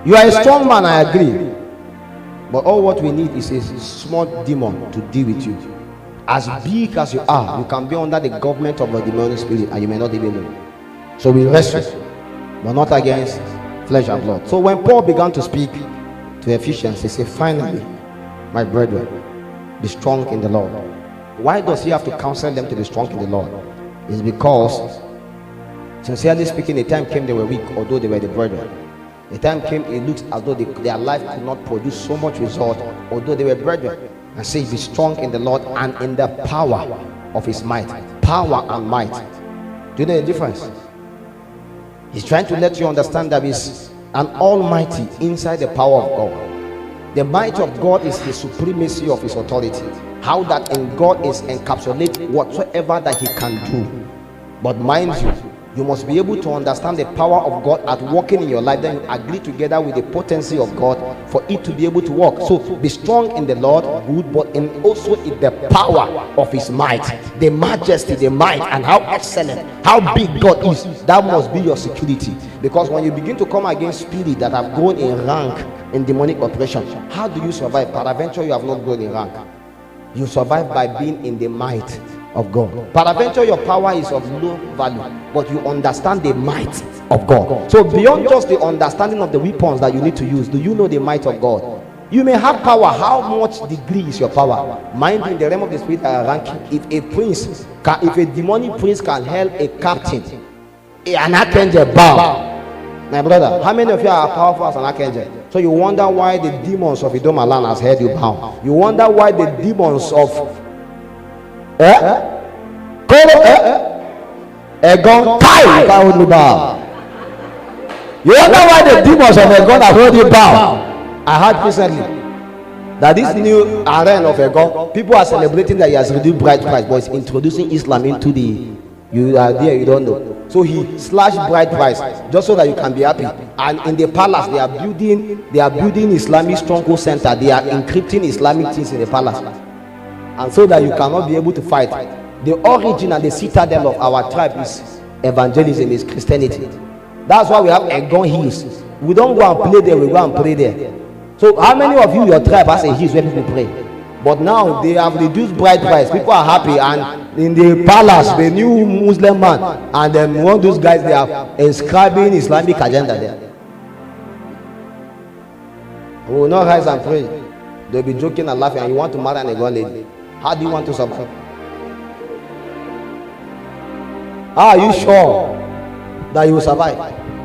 You are a strong man, I agree. But all what we need is a small demon to deal with you. As big as you are, you can be under the government of a demonic spirit and you may not even know. So we wrestle, but not against flesh and blood. So when Paul began to speak to Ephesians, he said, finally, my brethren, be strong in the Lord. Why does he have to counsel them to be strong in the Lord? It's because, sincerely speaking, the time came they were weak, although they were the brethren. The time came it looked as though their life could not produce so much result, although they were brethren. And say, be strong in the Lord and in the power of his might. Power and might. Do you know the difference? He's trying to let you understand that he's an almighty inside the power of God. The might of God is the supremacy of his authority. How that in God is encapsulated whatsoever that he can do. But mind you, you must be able to understand the power of God at working in your life. Then you agree together with the potency of God for it to be able to work. So be strong in the Lord, good, but in also in the power of his might, the majesty, the might, and how excellent, how big God is. That must be your security. Because when you begin to come against spirits that have grown in rank in demonic operation, how do you survive? Peradventure you have not grown in rank. You survive by being in the might of God. Peradventure your power is of low value, but you understand the might of God. So beyond just the understanding of the weapons that you need to use, do you know the might of God? You may have power. How much degree is your power? Mind you, in the realm of the spirit ranking, if a demonic prince can help a captain, an archangel bow. My brother, how many of you are powerful as an archangel? So you wonder why the demons of Idomaland has heard you bow. You wonder why the demons of Egon can't hold you bow. You wonder why the demons of Egon have heard you bow. I heard recently that this new arena of Egon, people are celebrating that he has reduced bride price, but he's introducing Islam into the. You are there, you don't know. So he slashed bride price just so that you can be happy. And in the palace, they are building Islamic stronghold center. They are encrypting Islamic things in the palace, and so that you cannot be able to fight. The origin and the citadel of our tribe is evangelism, is Christianity. That's why we have Egon Hills. We don't go and play there, we go and pray there. So how many of you, your tribe has a hills where people pray? But now they have reduced bride price. People are happy, and in the palace, the new Muslim man, and then one of those guys, they are inscribing Islamic agenda there. We will not rise and pray. They'll be joking and laughing, and you want to marry an Egon lady. How do you want to survive? Are you sure that you will survive?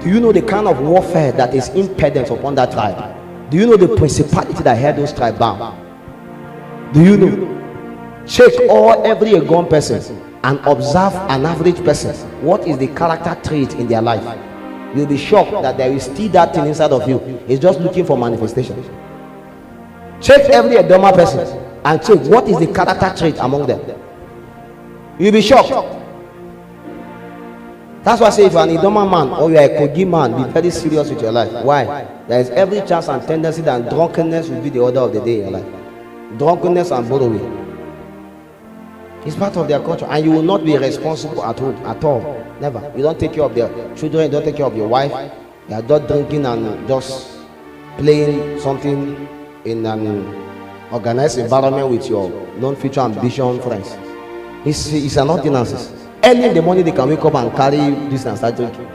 Do you know the kind of warfare that is impedance upon that tribe? Do you know the principality that held those tribes bound? Do you know? Check every Egon person and observe an average person. What is the character trait in their life? You'll be shocked that there is still that thing inside of you. It's just looking for manifestation. Check every Edoma person and check what is the character trait among them. You'll be shocked. That's why I say, if you're an Idoma man or you're a Kogi man, be very serious with your life. Why? There is every chance and tendency that drunkenness will be the order of the day in your life. Drunkenness and borrowing. It's part of their culture, and you will not be responsible at home at all. Never. You don't take care of their children, you don't take care of your wife. You are just drinking and just playing something in an organized environment with your non-future ambition friends. It's an ordinance. Early in the morning they can wake up and carry this and start drinking.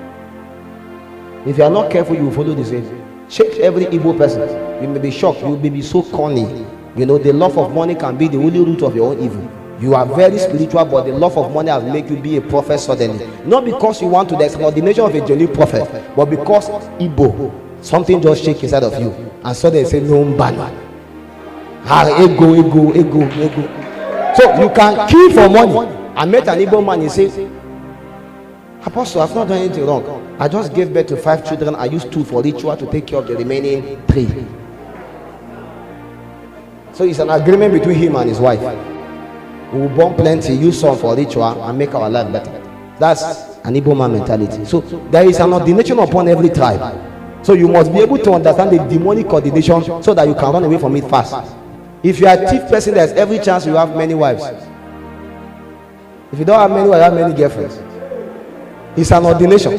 If you are not careful, you will follow the same. Check every Igbo person. You may be shocked, you may be so corny. You know, the love of money can be the only root of your own evil. You are very spiritual, but the love of money has made you be a prophet suddenly. Not because you want to the subordination of a genuine prophet, but because Igbo, something just shake inside of you, and so they say no banner. Ego. So you can kill for money. I met an Igbo man. He said, Apostle, I've not done anything wrong. I just gave birth to 5 children. I used 2 for ritual to take care of the remaining 3. So it's an agreement between him and his wife. We will burn plenty, use some for ritual, and make our life better. That's an Igbo man mentality. So there is an ordination upon every tribe. So you must be able to understand the demonic ordination so that you can run away from it fast. If you are a thief person, there's every chance you have many wives. If you don't have many wives, you have many girlfriends. It's an ordination.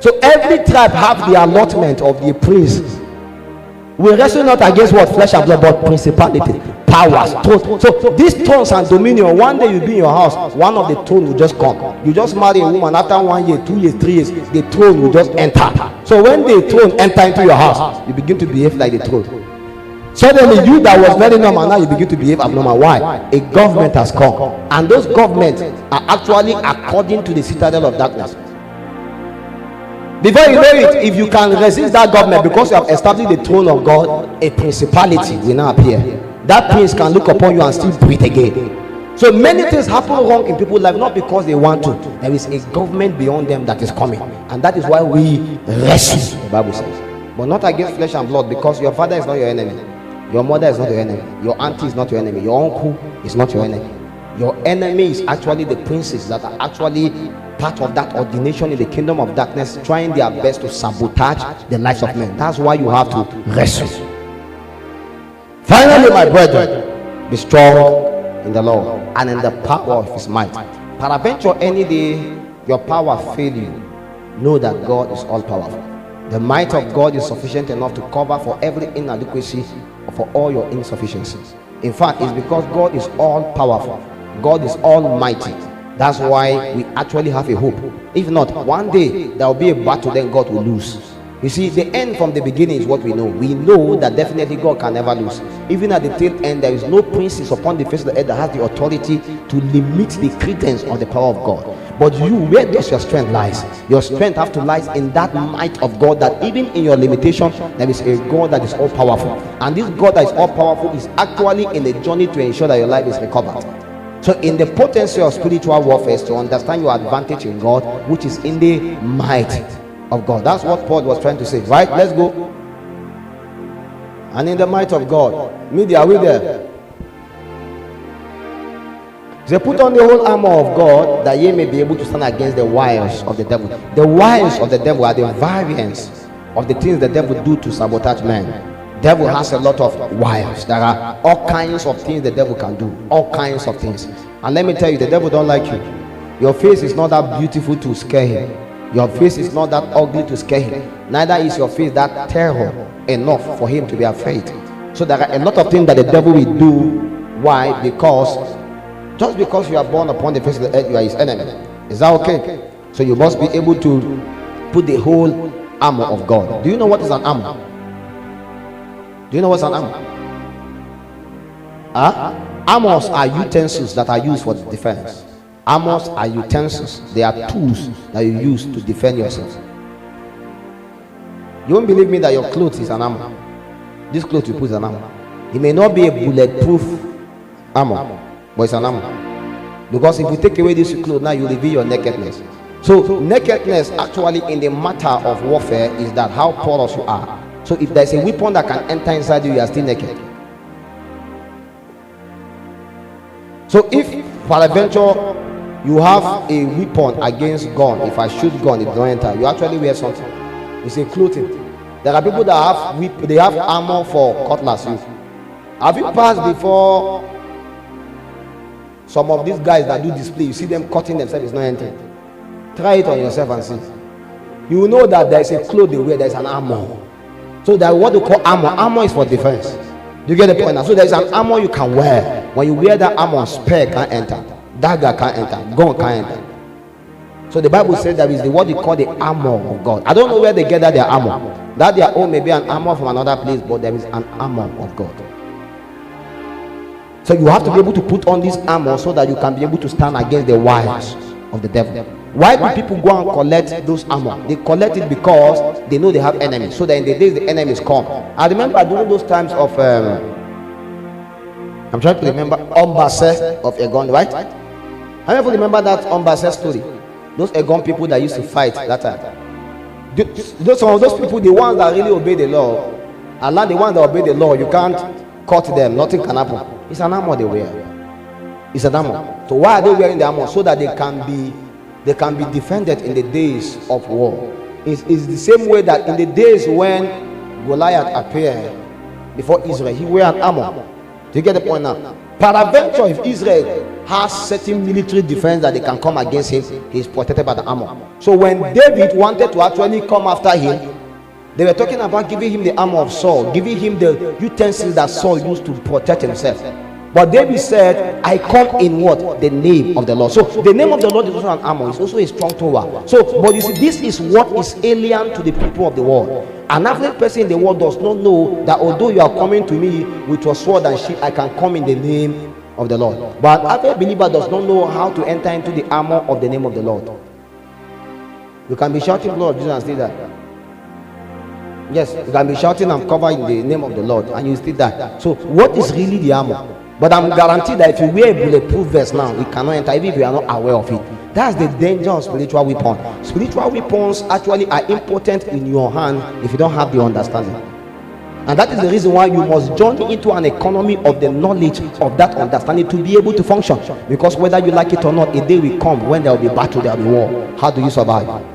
So every tribe have the allotment of the prince. We wrestle not against what flesh and blood, but principality, powers, thrones. So these thrones and dominion, one day you'll be in your house, one of the throne will just come. You just marry a woman, after 1 year, 2 years, 3 years, the throne will just enter. So when the throne enter into your house, you begin to behave like the throne. Suddenly you that was very normal, now you begin to behave abnormal. Why? A government has come, and those governments are actually according to the citadel of darkness. Before you know it, if you can resist that government because you have established the throne of God, a principality will now appear. That prince can look upon you and still breathe again. So many things happen wrong in people's life, not because they want to. There is a government beyond them that is coming, and that is why we wrestle, the Bible says, but not against flesh and blood, because your father is not your enemy, your mother is not your enemy, your auntie is not your enemy, your uncle is not your enemy. Your enemy is actually the princes that are actually part of that ordination in the kingdom of darkness, trying their best to sabotage the lives of men. That's why you have to wrestle. Finally, my brethren, be strong in the Lord and in the power of his might. Peradventure any day your power fail you, know that God is all powerful. The might of God is sufficient enough to cover for every inadequacy or for all your insufficiencies. In fact, it's because God is all powerful, God is almighty. That's why we actually have a hope. If not, one day there will be a battle, then God will lose. You see, the end from the beginning is what we know. We know that definitely God can never lose. Even at the tail end, there is no prince upon the face of the earth that has the authority to limit the credence of the power of God. But you, where does your strength lies? Your strength have to lie in that might of God, that even in your limitation, there is a God that is all powerful. And this God that is all powerful is actually in a journey to ensure that your life is recovered. So in the potency of spiritual warfare is to understand your advantage in God, which is in the might of God. That's what Paul was trying to say, right? Let's go. And in the might of God. Media, are we there? They put on the whole armor of God, that ye may be able to stand against the wiles of the devil. The wiles of the devil are the variants of the things the devil do to sabotage men. Devil has a lot of wiles. There are all kinds of things the devil can do, all kinds of things. And let me tell you, the devil don't like you. Your face is not that beautiful to scare him. Your face is not that ugly to scare him. Neither is your face that terror enough for him to be afraid. So there are a lot of things that the devil will do. Why? Because just because you are born upon the face of the earth, you are his enemy. Is that okay? So you must be able to put the whole armor of God. Do you know what is an armor? Do you know what's an armor? Armors are utensils that are used for defense. Armors are utensils. They are tools that you use to defend yourself. You won't believe me that your clothes is an armor. This clothes you put is an armor. It may not be a bulletproof armor, but it's an armor. Because if you take away this clothes, now you reveal your nakedness. So nakedness actually in the matter of warfare is that how porous you are. So if there's a weapon that can enter inside you, you are still naked. So if peradventure you have a weapon against gun, if I shoot gun, it don't enter, you actually wear something. It's a clothing. There are people that have they have armor for cutlass use. Have you passed before some of these guys that do display? You see them cutting themselves, it's not entering. Try it on yourself and see. You will know that there is a cloth they wear, there is an armor. So that what they call armor. Armor is for defense. Do you get the point now? So there is an armor you can wear. When you wear that armor, spear can't enter, dagger can't enter, gun can't enter. So the Bible says there is what they call the armor of God. I don't know where they gather their armor. That their own may be an armor from another place, but there is an armor of God. So you have to be able to put on this armor so that you can be able to stand against the wiles of the devil. Why do people go and collect those armor? They collect it because they know they have enemies, so that in the days the enemies come. I remember during those times of I'm trying to remember Ombase of Egon, right? How many remember that Ombase story? Those Egon people that used to fight that time. Some of those people, the ones that really obey the law, Allah, the ones that obey the law, you can't cut them, nothing can happen. It's an armor they wear. It's an armor. So why are they wearing the armor? So that they can be defended in the days of war. It's the same way that in the days when Goliath appeared before Israel, he wore an armor. Do you get the point now? Peradventure, if Israel has certain military defense that they can come against him, he is protected by the armor. So when David wanted to actually come after him, they were talking about giving him the armor of Saul, giving him the utensils that Saul used to protect himself. But David said, I come in what? The name of the Lord. So the name of the Lord is also an armor. It's also a strong tower. So, but you see, this is what is alien to the people of the world. An average person in the world does not know that although you are coming to me with your sword and shield, I can come in the name of the Lord. But an average believer does not know how to enter into the armor of the name of the Lord. You can be shouting blood of Jesus and still that. Yes, you can be shouting and cover in the name of the Lord and you still that. So what is really the armor? But I'm guaranteed that if you wear a bulletproof vest now, you cannot enter even if you are not aware of it. That's the danger of spiritual weapons. Spiritual weapons actually are important in your hand if you don't have the understanding. And that is the reason why you must journey into an economy of the knowledge of that understanding to be able to function. Because whether you like it or not, a day will come when there will be battle, there will be war. How do you survive?